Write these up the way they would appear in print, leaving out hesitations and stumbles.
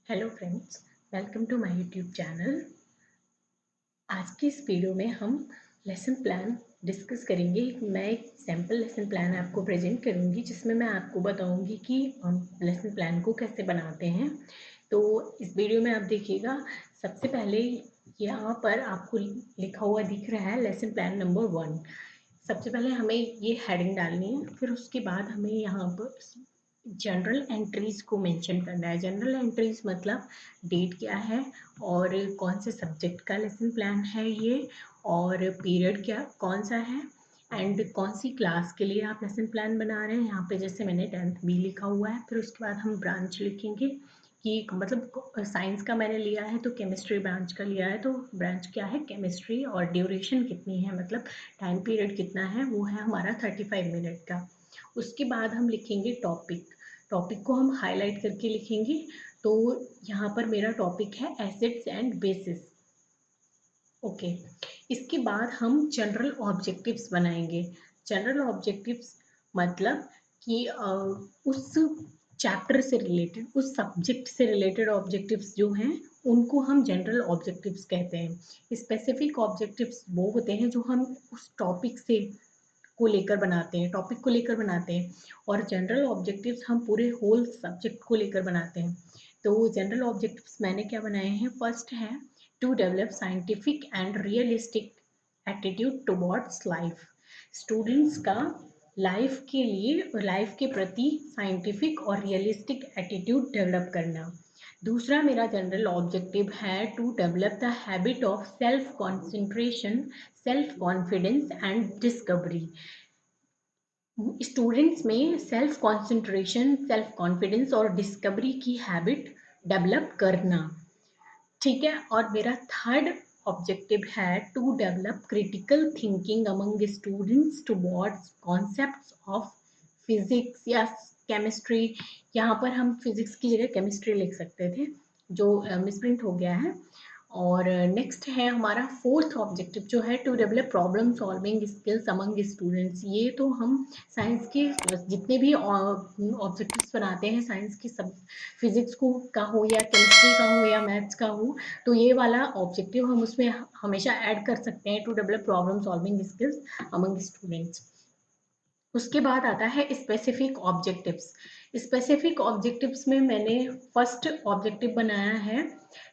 Hello friends, welcome to my YouTube channel. आज की इस वीडियो में हम लेसन प्लान डिस्कस करेंगे। मैं एक सैम्पल लेसन प्लान आपको प्रेजेंट करूंगी जिसमें मैं आपको बताऊंगी कि हम लेसन प्लान को कैसे बनाते हैं। तो इस वीडियो में आप देखिएगा। सबसे पहले यहाँ पर आपको लिखा हुआ दिख रहा है लेसन प्लान नंबर 1। सबसे पहले हमें ये हेडिंग डालनी है, फिर उसके बाद हमें यहाँ पर जनरल एंट्रीज को मेंशन करना है। जनरल एंट्रीज मतलब डेट क्या है और कौन से सब्जेक्ट का लेसन प्लान है ये, और पीरियड क्या कौन सा है, एंड कौन सी क्लास के लिए आप लेसन प्लान बना रहे हैं। यहाँ पे जैसे मैंने 10th बी लिखा हुआ है। फिर उसके बाद हम ब्रांच लिखेंगे कि मतलब साइंस का मैंने लिया है तो केमिस्ट्री ब्रांच का लिया है, तो ब्रांच क्या है केमिस्ट्री, और ड्यूरेशन कितनी है मतलब टाइम पीरियड कितना है, वो है हमारा 35 मिनट का। उसके बाद हम लिखेंगे टॉपिक। टॉपिक को हम हाईलाइट करके लिखेंगे। तो यहाँ पर मेरा टॉपिक है एसिड्स एंड बेसिस। ओके। इसके बाद हम जनरल ऑब्जेक्टिव्स बनाएंगे। जनरल ऑब्जेक्टिव्स मतलब कि उस चैप्टर से रिलेटेड, उस सब्जेक्ट से रिलेटेड ऑब्जेक्टिव्स जो हैं उनको हम जनरल ऑब्जेक्टिव्स कहते हैं। स्पेसिफिक ऑब्जेक्टिव्स वो होते हैं जो हम उस टॉपिक से को लेकर बनाते हैं, टॉपिक को लेकर बनाते हैं। और जनरल ऑब्जेक्टिव्स हम पूरे होल सब्जेक्ट को लेकर बनाते हैं। तो जनरल ऑब्जेक्टिव्स मैंने क्या बनाए हैं। फर्स्ट है to develop scientific and realistic attitude towards life. Students का लाइफ के लिए, लाइफ के प्रति साइंटिफिक और रियलिस्टिक एटीट्यूड डेवलप करना। दूसरा मेरा जनरल ऑब्जेक्टिव है to develop the habit of self concentration, self confidence and discovery. Students में सेल्फ कॉन्सेंट्रेशन, सेल्फ कॉन्फिडेंस और डिस्कवरी की हैबिट डेवलप करना। ठीक है। और मेरा थर्ड ऑब्जेक्टिव है to develop critical thinking among students towards concepts of physics या केमिस्ट्री। यहाँ पर हम फिजिक्स की जगह केमिस्ट्री लिख सकते थे, जो मिसप्रिंट हो गया है। और नेक्स्ट है हमारा फोर्थ ऑब्जेक्टिव जो है to develop problem solving skills among students. ये तो हम साइंस के जितने भी ऑब्जेक्टिव्स बनाते हैं, साइंस की सब, फिजिक्स को का हो या केमिस्ट्री का हो या मैथ्स का हो, तो ये वाला ऑब्जेक्टिव हम उसमें हमेशा ऐड कर सकते हैं, to develop problem solving skills among students. उसके बाद आता है स्पेसिफिक ऑब्जेक्टिव्स। स्पेसिफिक ऑब्जेक्टिव्स में मैंने फर्स्ट ऑब्जेक्टिव बनाया है,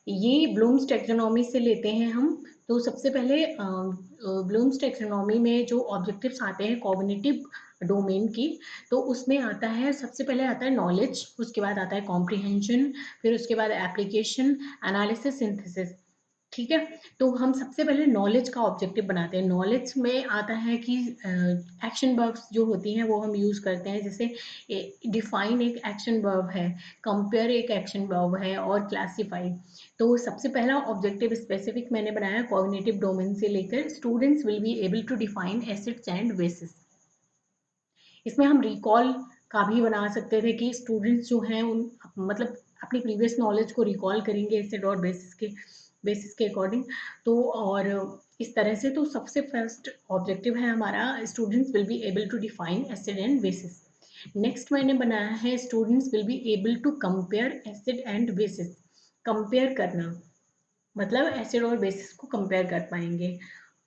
ये ब्लूम्स टैक्सोनॉमी से लेते हैं हम। तो सबसे पहले ब्लूम्स टैक्सोनॉमी में जो ऑब्जेक्टिव्स आते हैं कॉग्निटिव डोमेन की, तो उसमें आता है, सबसे पहले आता है नॉलेज, उसके बाद आता है कॉम्प्रिहेंशन, फिर उसके बाद एप्लीकेशन, एनालिसिस, सिंथेसिस। ठीक है। तो हम सबसे पहले नॉलेज का ऑब्जेक्टिव बनाते हैं। नॉलेज में आता है कि एक्शन वर्ब्स जो होती हैं वो हम यूज़ करते हैं। जैसे डिफाइन एक एक्शन वर्ब है, कंपेयर एक एक्शन वर्ब है, और क्लासीफाई। तो सबसे पहला ऑब्जेक्टिव स्पेसिफिक मैंने बनाया कॉग्निटिव डोमेन से लेकर, students will be able to define acids and bases. इसमें हम रिकॉल का भी बना सकते थे कि स्टूडेंट्स जो हैं उन मतलब अपनी प्रीवियस नॉलेज को रिकॉल करेंगे एसिड और बेसिस के अकॉर्डिंग। तो और इस तरह से तो सबसे फर्स्ट ऑब्जेक्टिव है हमारा students will be able to define acid and bases. Next मैंने बनाया है students will be able to compare acid and bases. Compare करना मतलब एसिड और बेसिस को कंपेयर कर पाएंगे।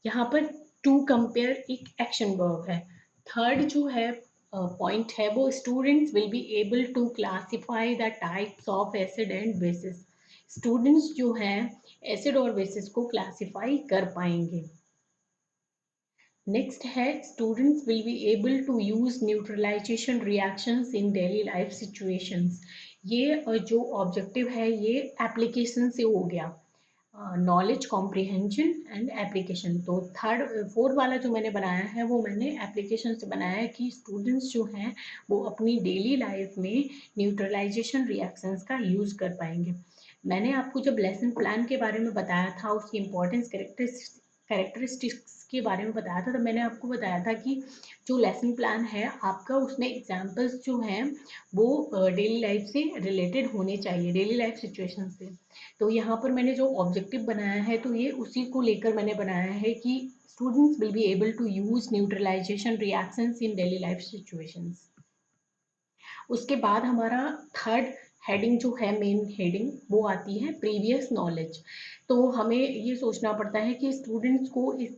यहाँ पर टू कंपेयर एक एक्शन वर्ब है। थर्ड जो है पॉइंट है वो students will be able to classify the types of acid and bases. Students जो हैं एसिड और बेसिस को क्लासिफाई कर पाएंगे। नेक्स्ट है students will be able to use neutralisation reactions in daily life situations. ये जो ऑब्जेक्टिव है ये एप्लीकेशन से हो गया, नॉलेज, कॉम्प्रिहेंशन एंड एप्लीकेशन। तो थर्ड फोर्थ वाला जो मैंने बनाया है वो मैंने एप्लीकेशन से बनाया है कि स्टूडेंट्स जो हैं वो अपनी डेली लाइफ में न्यूट्रलाइजेशन रिएक्शंस का यूज़ कर पाएंगे। मैंने आपको जब लेसन प्लान के बारे में बताया था, उसकी इम्पोर्टेंस, कैरेक्टरिस्टिक्स के बारे में बताया था, तो मैंने आपको बताया था कि जो लेसन प्लान है आपका उसमें एग्जाम्पल्स जो हैं वो डेली लाइफ से रिलेटेड होने चाहिए, डेली लाइफ सिचुएशन से। तो यहाँ पर मैंने जो ऑब्जेक्टिव बनाया है तो ये उसी को लेकर मैंने बनाया है कि students will be able to use neutralisation reactions in daily life situations. उसके बाद हमारा थर्ड हेडिंग जो है, मेन हेडिंग वो आती है प्रीवियस नॉलेज। तो हमें ये सोचना पड़ता है कि स्टूडेंट्स को इस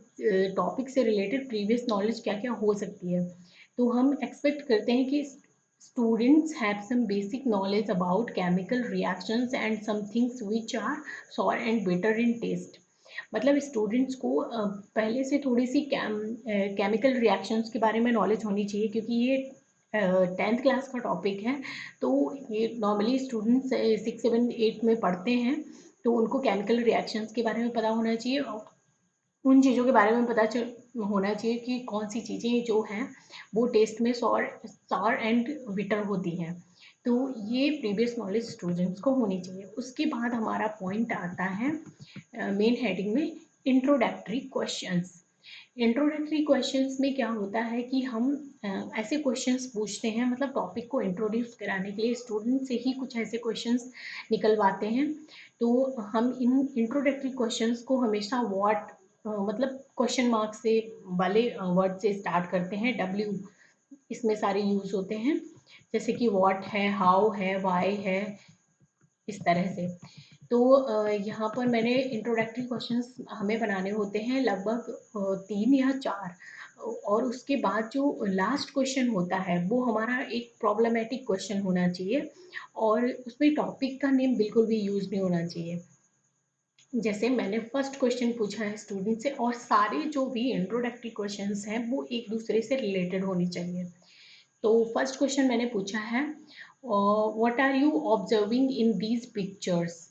टॉपिक से रिलेटेड प्रीवियस नॉलेज क्या क्या हो सकती है। तो हम एक्सपेक्ट करते हैं कि students have some basic knowledge about chemical reactions and some things which are sour and bitter in taste। मतलब स्टूडेंट्स को पहले से थोड़ी सी केमिकल रिएक्शंस के बारे में नॉलेज होनी चाहिए, क्योंकि ये 10th क्लास का टॉपिक है। तो ये नॉर्मली स्टूडेंट्स 6, 7, 8 में पढ़ते हैं, तो उनको केमिकल रिएक्शंस के बारे में पता होना चाहिए, और उन चीज़ों के बारे में पता होना चाहिए कि कौन सी चीज़ें जो हैं वो टेस्ट में सॉर एंड बिटर होती हैं। तो ये प्रीवियस नॉलेज स्टूडेंट्स को होनी चाहिए। उसके बाद हमारा पॉइंट आता है मेन हेडिंग में इंट्रोडक्टरी क्वेश्चंस। इंट्रोडक्टरी क्वेश्चंस में क्या होता है कि हम ऐसे क्वेश्चंस पूछते हैं, मतलब टॉपिक को इंट्रोड्यूस कराने के लिए स्टूडेंट से ही कुछ ऐसे क्वेश्चंस निकलवाते हैं। तो हम इन इंट्रोडक्टरी क्वेश्चंस को हमेशा व्हाट मतलब क्वेश्चन मार्क से वाले वर्ड से स्टार्ट करते हैं। डब्ल्यू इसमें सारे यूज होते हैं, जैसे कि व्हाट है, हाउ है, वाई है, इस तरह से। तो यहाँ पर मैंने इंट्रोडक्टरी क्वेश्चंस हमें बनाने होते हैं लगभग 3 या 4, और उसके बाद जो लास्ट क्वेश्चन होता है वो हमारा एक प्रॉब्लमेटिक क्वेश्चन होना चाहिए, और उसमें टॉपिक का नेम बिल्कुल भी यूज नहीं होना चाहिए। जैसे मैंने फर्स्ट क्वेश्चन पूछा है स्टूडेंट से, और सारे जो भी इंट्रोडक्टरी क्वेश्चंस हैं वो एक दूसरे से रिलेटेड होनी चाहिए। तो फर्स्ट क्वेश्चन मैंने पूछा है, what are you observing in these pictures.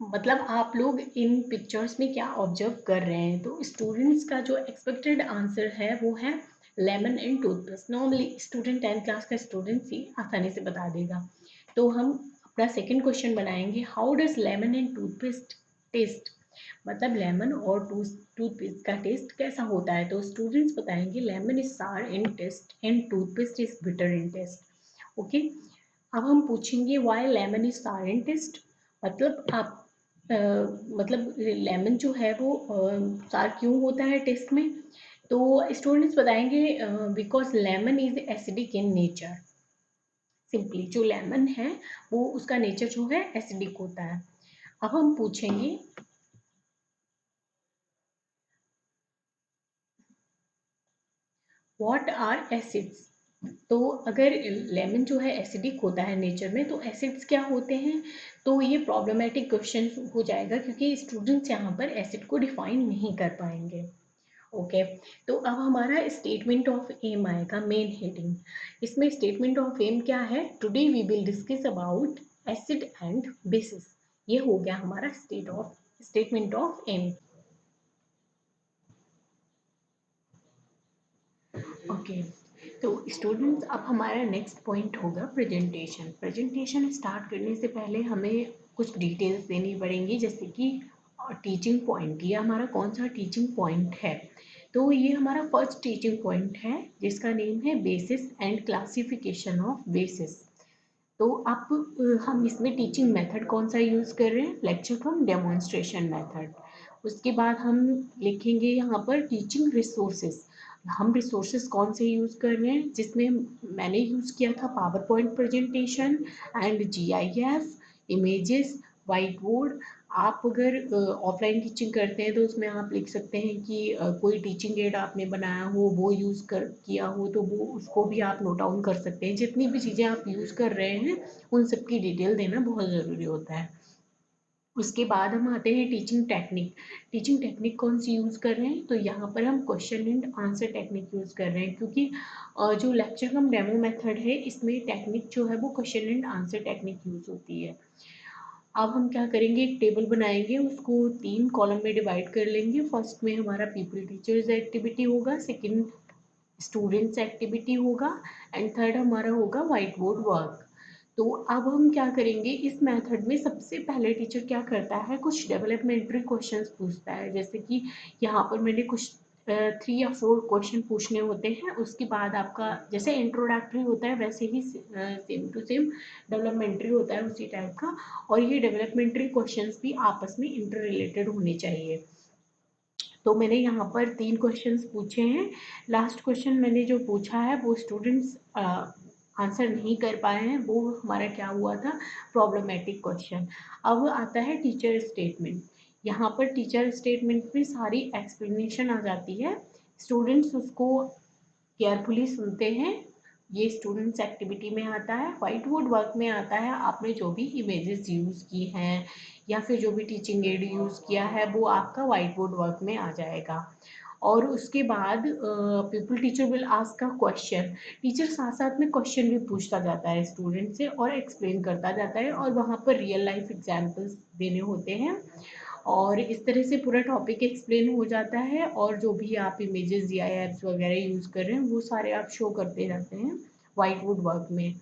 मतलब आप लोग इन पिक्चर्स में क्या ऑब्जर्व कर रहे हैं। तो स्टूडेंट्स का जो एक्सपेक्टेड आंसर है वो है lemon and toothpaste. Normally student 10th class का स्टूडेंट ही आसानी से बता देगा। तो हम अपना सेकंड क्वेश्चन बनाएंगे, how does lemon and toothpaste taste. मतलब लेमन और टूथपेस्ट का टेस्ट कैसा होता है। तो स्टूडेंट्स बताएंगे lemon is sour in taste and toothpaste is bitter in taste. Okay, अब हम पूछेंगे Y lemon is sour in test. मतलब आप मतलब लेमन जो है वो सार क्यों होता है टेस्ट में। तो स्टूडेंट्स बताएंगे because lemon is acidic in nature. Simply जो लेमन है वो उसका नेचर जो है एसिडिक होता है। अब हम पूछेंगे व्हाट आर एसिड्स। तो अगर लेमन जो है एसिडिक होता है नेचर में, तो एसिड्स क्या होते हैं। तो ये प्रॉब्लमेटिक क्वेश्चन हो जाएगा, क्योंकि स्टूडेंट्स यहाँ पर एसिड को डिफाइन नहीं कर पाएंगे। ओके, तो अब हमारा स्टेटमेंट ऑफ एम आएगा मेन हेडिंग। इसमें स्टेटमेंट ऑफ एम क्या है, today we will discuss about acid and bases. ये हो गया हमारा स्टेटमेंट ऑफ एम। ओके, तो स्टूडेंट्स अब हमारा नेक्स्ट पॉइंट होगा प्रेजेंटेशन। प्रेजेंटेशन स्टार्ट करने से पहले हमें कुछ डिटेल्स देनी पड़ेंगी, जैसे कि टीचिंग पॉइंट। ये हमारा कौन सा टीचिंग पॉइंट है। तो ये हमारा फर्स्ट टीचिंग पॉइंट है, जिसका नेम है basis and classification of basis. तो अब हम इसमें टीचिंग मेथड कौन सा यूज़ कर रहे हैं, लेक्चर कम डेमोन्स्ट्रेशन मेथड। उसके बाद हम लिखेंगे यहाँ पर टीचिंग रिसोर्सेज। हम रिसोर्सेज कौन से यूज़ कर रहे हैं, जिसमें मैंने यूज़ किया था power point presentation and GIF, images, white board. आप अगर ऑफलाइन टीचिंग करते हैं तो उसमें आप लिख सकते हैं कि कोई टीचिंग एड आपने बनाया हो, वो यूज़ कर किया हो, तो वो उसको भी आप नोट डाउन कर सकते हैं। जितनी भी चीज़ें आप यूज़ कर रहे हैं उन सब की डिटेल देना बहुत ज़रूरी होता है। उसके बाद हम आते हैं टीचिंग टेक्निक। टीचिंग टेक्निक कौन सी यूज़ कर रहे हैं, तो यहाँ पर हम question and answer technique use कर रहे हैं, क्योंकि जो लेक्चर कम डेमो मेथड है इसमें टेक्निक जो है वो question and answer technique use होती है। अब हम क्या करेंगे, एक टेबल बनाएंगे, उसको 3 कॉलम में डिवाइड कर लेंगे। फर्स्ट में हमारा पीपल टीचर्स एक्टिविटी होगा, सेकंड स्टूडेंट्स एक्टिविटी होगा, एंड थर्ड हमारा होगा वाइट बोर्ड वर्क। तो अब हम क्या करेंगे, इस मेथड में सबसे पहले टीचर क्या करता है, कुछ डेवलपमेंट्री क्वेश्चंस पूछता है। जैसे कि यहाँ पर मैंने कुछ 3 या 4 क्वेश्चन पूछने होते हैं। उसके बाद आपका जैसे इंट्रोडक्टरी होता है वैसे ही सेम टू सेम डेवलपमेंट्री होता है उसी टाइप का। और ये डेवलपमेंट्री क्वेश्चंस भी आपस में इंटर रिलेटेड होने चाहिए। तो मैंने यहाँ पर 3 क्वेश्चंस पूछे हैं। लास्ट क्वेश्चन मैंने जो पूछा है वो स्टूडेंट्स आंसर नहीं कर पाए हैं, वो हमारा क्या हुआ था, प्रॉब्लमेटिक क्वेश्चन। अब आता है टीचर स्टेटमेंट। यहाँ पर टीचर स्टेटमेंट में सारी एक्सप्लेनेशन आ जाती है, स्टूडेंट्स उसको केयरफुली सुनते हैं। ये स्टूडेंट्स एक्टिविटी में आता है। व्हाइट बोर्ड वर्क में आता है, आपने जो भी इमेजेस यूज़ की हैं या फिर जो भी टीचिंग एड यूज़ किया है वो आपका व्हाइट बोर्ड वर्क में आ जाएगा। और उसके बाद people teacher will ask a question. Teacher साथ साथ में क्वेश्चन भी पूछता जाता है स्टूडेंट से और एक्सप्लेन करता जाता है, और वहाँ पर रियल लाइफ एग्जाम्पल्स देने होते हैं, और इस तरह से पूरा टॉपिक एक्सप्लेन हो जाता है। और जो भी आप इमेजेस या एप्स वगैरह यूज़ कर रहे हैं वो सारे आप शो करते जाते हैं व्हाइट बोर्ड वर्क में।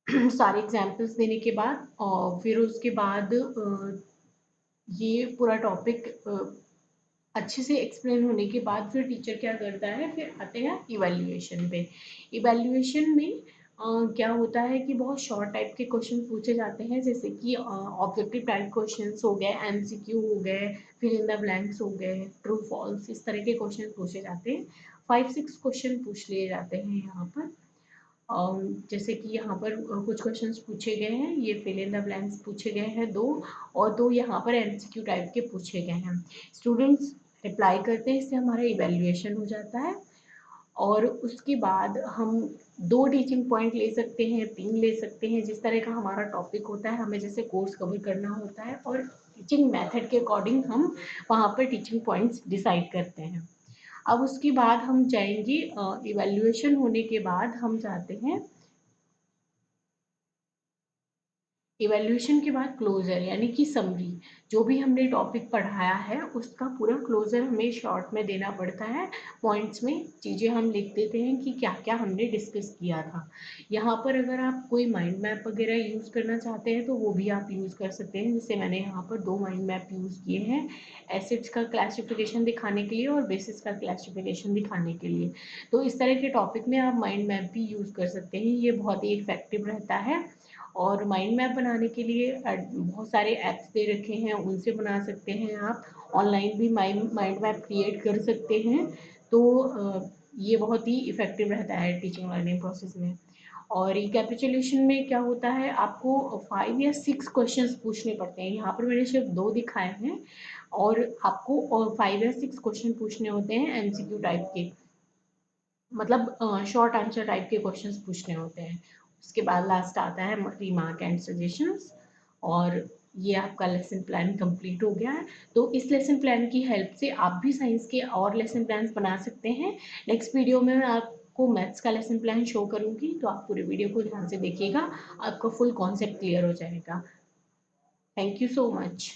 सारे एग्जाम्पल्स देने के बाद और फिर उसके बाद ये पूरा टॉपिक अच्छे से एक्सप्लेन होने के बाद फिर टीचर क्या करता है, फिर आते हैं इवैल्यूएशन पे। इवैल्यूएशन में क्या होता है कि बहुत शॉर्ट टाइप के क्वेश्चन पूछे जाते हैं, जैसे कि ऑब्जेक्टिव टाइप क्वेश्चंस हो गए, एमसीक्यू हो गए, फिर इन द ब्लैंक्स हो गए, ट्रू फॉल्स, इस तरह के क्वेश्चन पूछे जाते हैं। 5-6 क्वेश्चन पूछ लिए जाते हैं यहाँ पर। जैसे कि यहाँ पर कुछ क्वेश्चंस पूछे गए हैं, ये फिल इन द ब्लैंक्स पूछे गए हैं 2, और 2 यहाँ पर एमसीक्यू टाइप के पूछे गए हैं। स्टूडेंट्स रिप्लाई करते हैं, इससे हमारा इवैल्यूएशन हो जाता है। और उसके बाद हम 2 टीचिंग पॉइंट ले सकते हैं, 3 ले सकते हैं, जिस तरह का हमारा टॉपिक होता है, हमें जैसे कोर्स कवर करना होता है, और टीचिंग मेथड के अकॉर्डिंग हम वहाँ पर टीचिंग पॉइंट्स डिसाइड करते हैं। अब उसके बाद हम जाएंगे, इवैल्यूएशन होने के बाद हम जाते हैं, इवैल्यूएशन के बाद क्लोजर यानी कि समरी। जो भी हमने टॉपिक पढ़ाया है उसका पूरा क्लोजर हमें शॉर्ट में देना पड़ता है। पॉइंट्स में चीज़ें हम लिख देते हैं कि क्या क्या हमने डिस्कस किया था। यहाँ पर अगर आप कोई माइंड मैप वगैरह यूज़ करना चाहते हैं तो वो भी आप यूज़ कर सकते हैं, जैसे मैंने यहाँ पर 2 माइंड मैप यूज़ किए हैं, एसिड्स का क्लासिफिकेशन दिखाने के लिए और बेसिस का क्लासिफिकेशन दिखाने के लिए। तो इस तरह के टॉपिक में आप माइंड मैप भी यूज़ कर सकते हैं, ये बहुत ही इफेक्टिव रहता है। और माइंड मैप बनाने के लिए बहुत सारे ऐप्स दे रखे हैं, उनसे बना सकते हैं आप। ऑनलाइन भी माइंड मैप क्रिएट कर सकते हैं। तो ये बहुत ही इफ़ेक्टिव रहता है टीचिंग लर्निंग प्रोसेस में। और रिकैपिचुलेशन में क्या होता है, आपको 5 या 6 क्वेश्चंस पूछने पड़ते हैं। यहाँ पर मैंने सिर्फ 2 दिखाए हैं, और आपको 5 या 6 क्वेश्चन पूछने होते हैं एमसीक्यू टाइप के, मतलब शॉर्ट आंसर टाइप के क्वेश्चंस पूछने होते हैं। उसके बाद लास्ट आता है रिमार्क एंड सजेशंस। और ये आपका लेसन प्लान कंप्लीट हो गया है। तो इस लेसन प्लान की हेल्प से आप भी साइंस के और लेसन प्लान्स बना सकते हैं। नेक्स्ट वीडियो में मैं आपको मैथ्स का लेसन प्लान शो करूँगी, तो आप पूरे वीडियो को ध्यान से देखिएगा, आपको फुल कॉन्सेप्ट क्लियर हो जाएगा। Thank you so much.